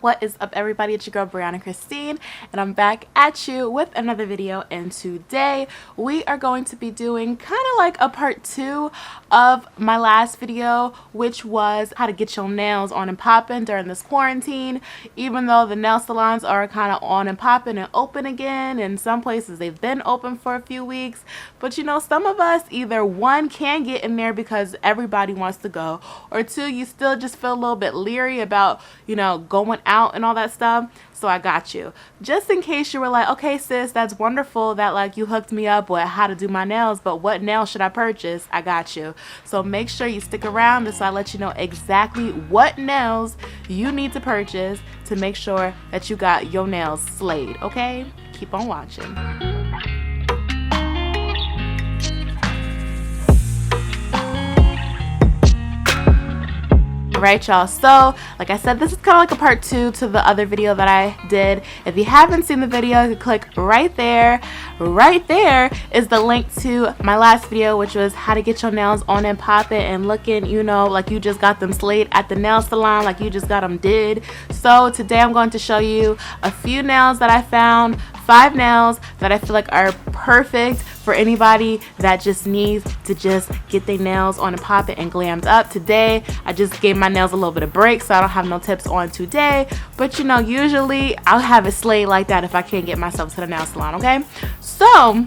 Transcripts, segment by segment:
What is up, everybody? It's your girl Brianna Christine, and I'm back at you with another video. And today we are going to be doing kind of like a part 2 of my last video, which was how to get your nails on and popping during this quarantine. Even though the nail salons are kind of on and popping and open again, in some places they've been open for a few weeks, but you know, some of us either one can't get in there because everybody wants to go, or two, you still just feel a little bit leery about, you know, going out and all that stuff. So I got you, just in case you were like, okay sis, that's wonderful that like you hooked me up with how to do my nails, but what nail should I purchase? I got you. So make sure you stick around so I let you know exactly what nails you need to purchase to make sure that you got your nails slayed. Okay, keep on watching. Right, y'all, so like I said, this is kind of like a part 2 to the other video that I did. If you haven't seen the video, you can click right there. Right there is the link to my last video, which was how to get your nails on and popping and looking, you know, like you just got them slayed at the nail salon, like you just got them did. So today I'm going to show you a few nails that I found, 5 nails that I feel like are perfect for anybody that just needs to just get their nails on and popping and glammed up. Today I just gave my nails a little bit of break, so I don't have no tips on today, but you know, usually I'll have it slayed like that if I can't get myself to the nail salon. Okay, so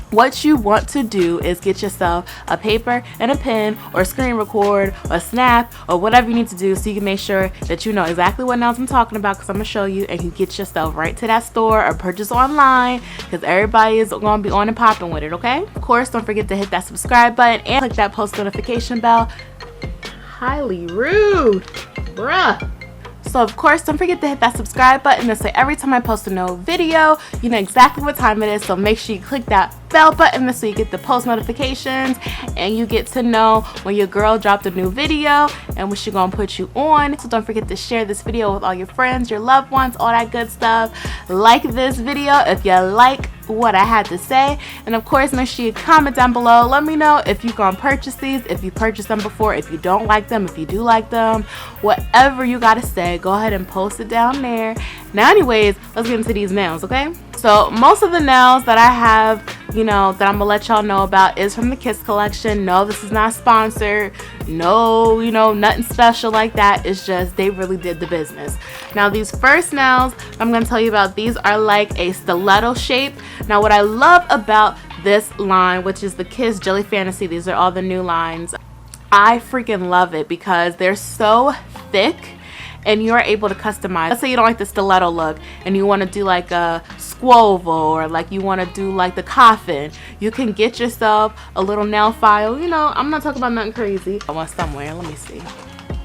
what you want to do is get yourself a paper and a pen, or screen record, or snap, or whatever you need to do so you can make sure that you know exactly what nails I'm talking about, because I'm going to show you, and you get yourself right to that store or purchase online, because everybody is going to be on and popping with it. Okay, of course, don't forget to hit that subscribe button and click that post notification bell. Highly rude, bruh. So of course, don't forget to hit that subscribe button. This way every time I post a new video, you know exactly what time it is. So make sure you click that bell button, this way you get the post notifications and you get to know when your girl dropped a new video and when she gonna put you on. So don't forget to share this video with all your friends, your loved ones, all that good stuff. Like this video if you like what I had to say, and of course make sure you comment down below. Let me know if you gonna purchase these, if you purchased them before, if you don't like them, if you do like them, whatever you gotta say, go ahead and post it down there. Now anyways, let's get into these nails. Okay, so most of the nails that I have, you know, that I'm gonna let y'all know about is from the Kiss collection. No, this is not sponsored. No, you know, nothing special like that. It's just they really did the business. Now these first nails I'm gonna tell you about, these are like a stiletto shape. Now what I love about this line, which is the Kiss Jelly Fantasy, these are all the new lines, I freaking love it because they're so thick and you're able to customize. Let's say you don't like the stiletto look and you want to do like a squoval, or like you want to do like the coffin, you can get yourself a little nail file. You know, I'm not talking about nothing crazy. I want somewhere, let me see.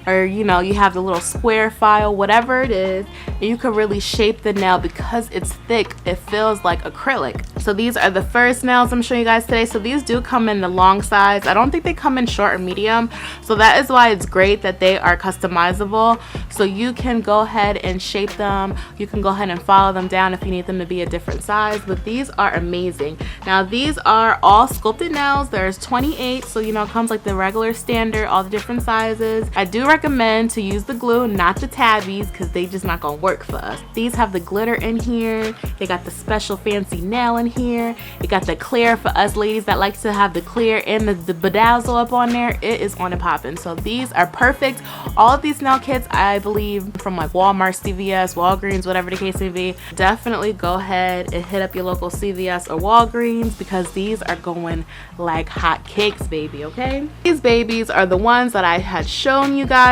Or you know, you have the little square file, whatever it is, and you can really shape the nail because it's thick. It feels like acrylic. So these are the first nails I'm showing you guys today. So these do come in the long size. I don't think they come in short or medium, so that is why it's great that they are customizable. So you can go ahead and shape them. You can go ahead and follow them down if you need them to be a different size, but these are amazing. Now these are all sculpted nails. There's 28, so you know, it comes like the regular standard, all the different sizes. I do recommend to use the glue, not the tabbies, because they just not gonna work for us. These have the glitter in here. They got the special fancy nail in here. It got the clear for us ladies that like to have the clear and the bedazzle up on there. It is on and popping. So these are perfect. All of these nail kits, I believe, from like Walmart, CVS, Walgreens, whatever the case may be. Definitely go ahead and hit up your local CVS or Walgreens because these are going like hot cakes, baby. Okay, these babies are the ones that I had shown you guys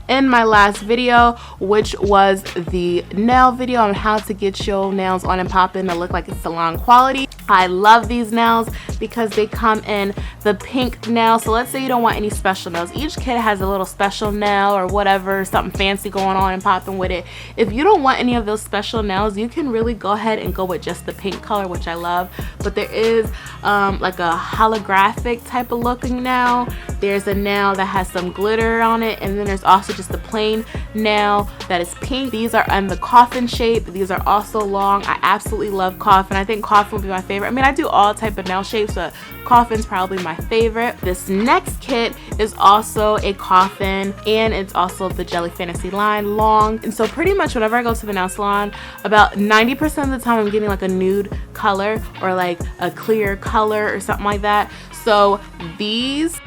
in my last video, which was the nail video on how to get your nails on and popping to look like it's salon quality. I love these nails because they come in the pink nail. So let's say you don't want any special nails. Each kit has a little special nail or whatever, something fancy going on and popping with it. If you don't want any of those special nails, you can really go ahead and go with just the pink color, which I love. But there is like a holographic type of looking nail. There's a nail that has some glitter on it, and then there's also just a plain nail that is pink. These are in the coffin shape. These are also long. I absolutely love coffin. I think coffin would be my favorite. I mean, I do all type of nail shapes, but coffin's probably my favorite. This next kit is also a coffin, and it's also the Jelly Fantasy line long. And so pretty much whenever I go to the nail salon, about 90% of the time I'm getting like a nude color or like a clear color or something like that. So these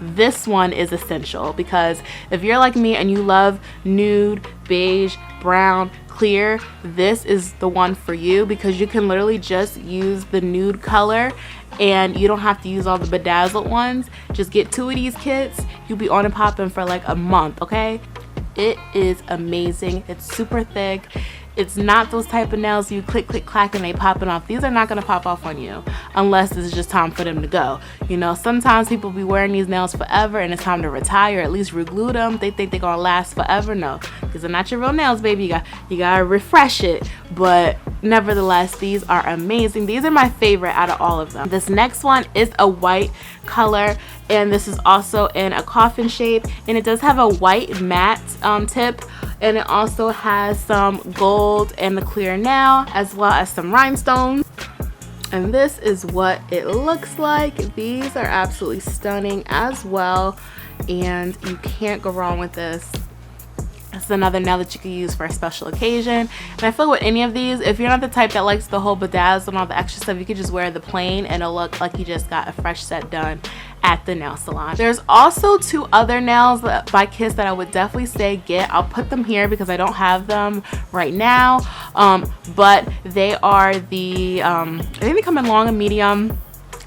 this one is essential, because if you're like me and you love nude, beige, brown, clear, this is the one for you, because you can literally just use the nude color and you don't have to use all the bedazzled ones. Just get 2 of these kits, you'll be on and popping for like a month, okay? It is amazing. It's super thick. It's not those type of nails you click, click, clack and they popping off. These are not gonna pop off on you unless it's just time for them to go. You know, sometimes people be wearing these nails forever and it's time to retire, at least reglue them. They think they're gonna last forever. No, because they're not your real nails, baby. You gotta refresh it. But nevertheless, these are amazing. These are my favorite out of all of them. This next one is a white color, and this is also in a coffin shape, and it does have a white matte tip, and it also has some gold and the clear nail, as well as some rhinestones. And this is what it looks like. These are absolutely stunning as well, and you can't go wrong with this. It's another nail that you can use for a special occasion. And I feel with any of these, if you're not the type that likes the whole bedazzle and all the extra stuff, you could just wear the plain and it'll look like you just got a fresh set done at the nail salon. There's also 2 other nails by Kiss that I would definitely say get. I'll put them here because I don't have them right now, but they are the I think they come in long and medium.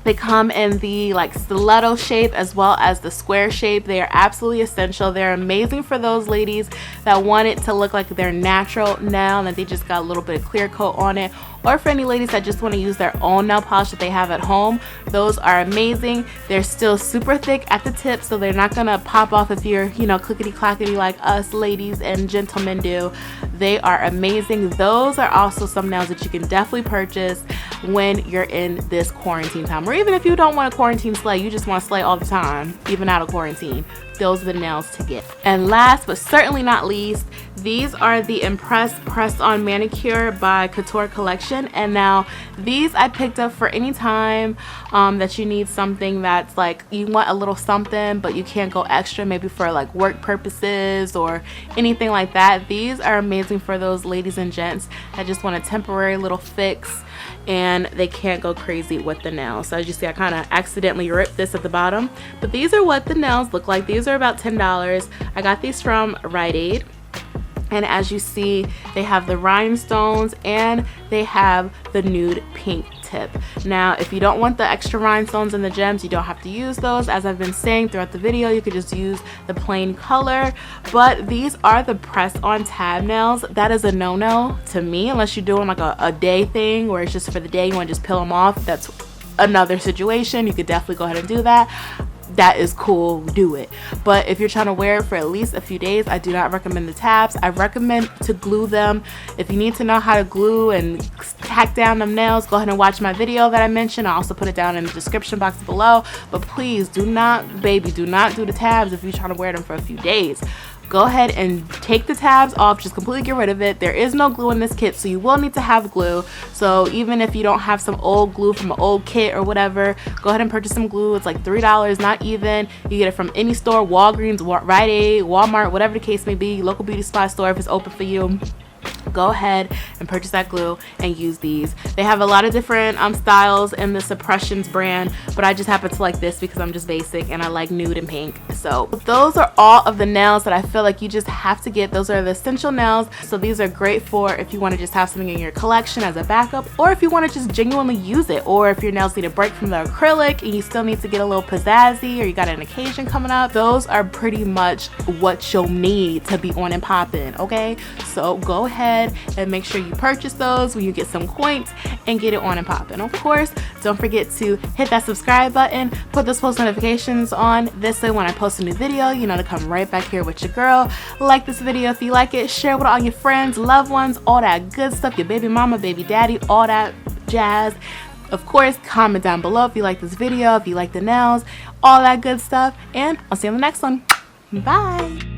They come in the like stiletto shape as well as the square shape. They are absolutely essential. They're amazing for those ladies that want it to look like their natural nail and that they just got a little bit of clear coat on it, or for any ladies that just want to use their own nail polish that they have at home. Those are amazing. They're still super thick at the tip, so they're not gonna pop off if you're, you know, clickety clackety like us ladies and gentlemen do. They are amazing. Those are also some nails that you can definitely purchase when you're in this quarantine time, or even if you don't want to quarantine slay, you just want to slay all the time, even out of quarantine. Those are the nails to get. And last but certainly not least, these are the Impress press-on manicure by Couture collection. And now these I picked up for any time that you need something that's like, you want a little something but you can't go extra, maybe for like work purposes or anything like that. These are amazing for those ladies and gents that just want a temporary little fix and they can't go crazy with the nails. So as you see, I kind of accidentally ripped this at the bottom, but these are what the nails look like. These are about $10. I got these from Rite Aid. And as you see, they have the rhinestones and they have the nude pink tip. Now, if you don't want the extra rhinestones and the gems, you don't have to use those. As I've been saying throughout the video, you could just use the plain color. But these are the press-on tab nails. That is a no-no to me, unless you're doing like a day thing where it's just for the day, you want to just peel them off. That's another situation. You could definitely go ahead and do that. That is cool, do it. But if you're trying to wear it for at least a few days, I do not recommend the tabs. I recommend to glue them. If you need to know how to glue and tack down them nails, go ahead and watch my video that I mentioned. I'll also put it down in the description box below. But please do not, baby, do not do the tabs if you're trying to wear them for a few days. Go ahead and take the tabs off, just completely get rid of it. There is no glue in this kit, so you will need to have glue. So even if you don't have some old glue from an old kit or whatever, go ahead and purchase some glue. It's like $3, not even. You get it from any store, Walgreens, Rite Aid, Walmart, whatever the case may be, local beauty supply store if it's open for you. Go ahead and purchase that glue and use these. They have a lot of different styles in the Suppressions brand, but I just happen to like this because I'm just basic and I like nude and pink. So those are all of the nails that I feel like you just have to get. Those are the essential nails. So these are great for if you want to just have something in your collection as a backup, or if you want to just genuinely use it, or if your nails need a break from the acrylic and you still need to get a little pizzazzy, or you got an occasion coming up. Those are pretty much what you'll need to be on and popping, okay? So go ahead ahead and make sure you purchase those when you get some coins and get it on and popping. Of course, don't forget to hit that subscribe button, put those post notifications on. This way when I post a new video, you know to come right back here with your girl. Like this video if you like it, share with all your friends, loved ones, all that good stuff, your baby mama, baby daddy, all that jazz. Of course, comment down below if you like this video, if you like the nails, all that good stuff, and I'll see you on the next one. Bye.